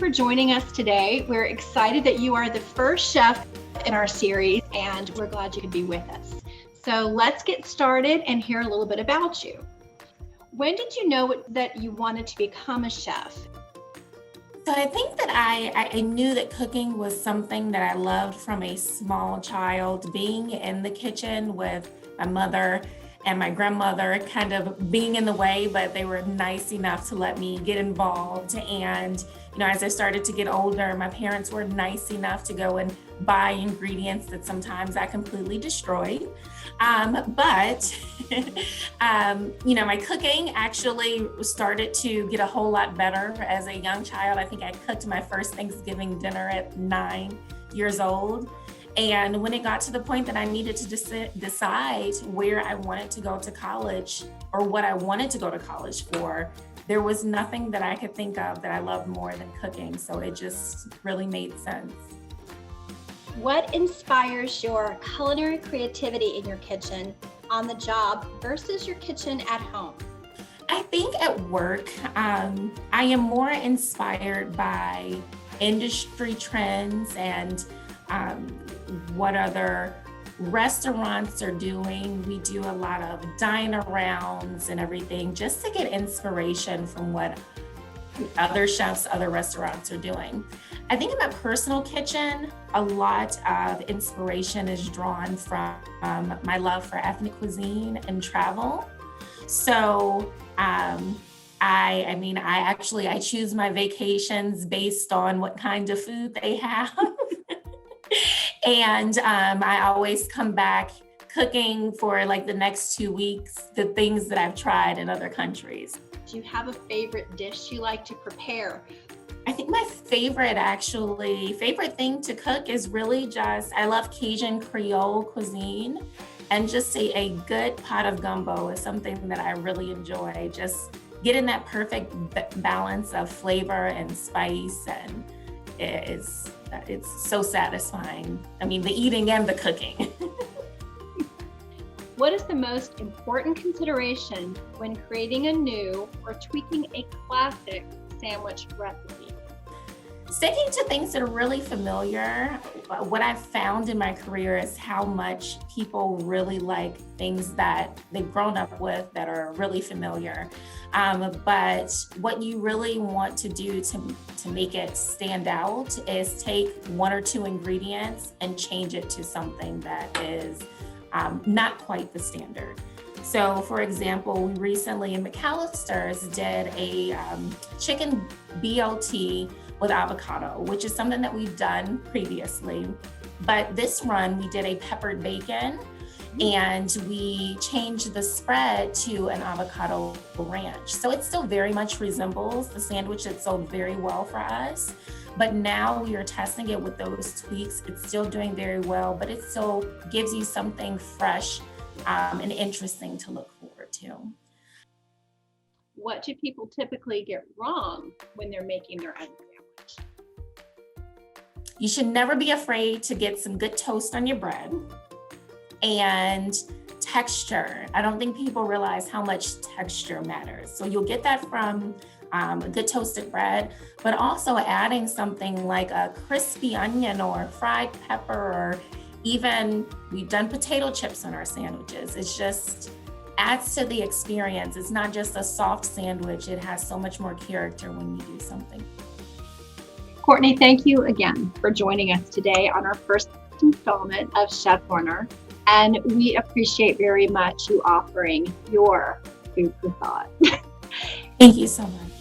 for joining us today. We're excited that you are the first chef in our series, and we're glad you could be with us. So let's get started and hear a little bit about you. When did you know that you wanted to become a chef? So I think that I knew that cooking was something that I loved from a small child. Being in the kitchen with my mother and my grandmother kind of being in the way, but they were nice enough to let me get involved. And, as I started to get older, my parents were nice enough to go and buy ingredients that sometimes I completely destroyed. But my cooking actually started to get a whole lot better as a young child. I think I cooked my first Thanksgiving dinner at 9 years old. And when it got to the point that I needed to decide where I wanted to go to college or what I wanted to go to college for, there was nothing that I could think of that I loved more than cooking. So it just really made sense. What inspires your culinary creativity in your kitchen on the job versus your kitchen at home? I think at work, I am more inspired by industry trends and what other restaurants are doing. We do a lot of dine-arounds and everything just to get inspiration from what other chefs, other restaurants are doing. I think in my personal kitchen, a lot of inspiration is drawn from my love for ethnic cuisine and travel. So I choose my vacations based on what kind of food they have. And I always come back cooking for like the next 2 weeks, the things that I've tried in other countries. Do you have a favorite dish you like to prepare? I think my favorite thing to cook is really I love Cajun Creole cuisine, and just a good pot of gumbo is something that I really enjoy. Just getting that perfect balance of flavor and spice, and it's so satisfying. I mean, the eating and the cooking. What is the most important consideration when creating a new or tweaking a classic sandwich recipe? Sticking to things that are really familiar. What I've found in my career is how much people really like things that they've grown up with that are really familiar. But what you really want to do to make it stand out is take one or two ingredients and change it to something that is not quite the standard. So for example, we recently in McAlister's did a chicken BLT with avocado, which is something that we've done previously. But this run, we did a peppered bacon, and we changed the spread to an avocado ranch. So it still very much resembles the sandwich that sold very well for us. But now we are testing it with those tweaks. It's still doing very well, but it still gives you something fresh and interesting to look forward to. What do people typically get wrong when they're making their own sandwich? You should never be afraid to get some good toast on your bread. And texture. I don't think people realize how much texture matters. So you'll get that from a good toasted bread, but also adding something like a crispy onion or fried pepper, or even we've done potato chips on our sandwiches. It's just adds to the experience. It's not just a soft sandwich. It has so much more character when you do something. Courtney, thank you again for joining us today on our first installment of Chef Corner. And we appreciate very much you offering your food for thought. Thank you so much.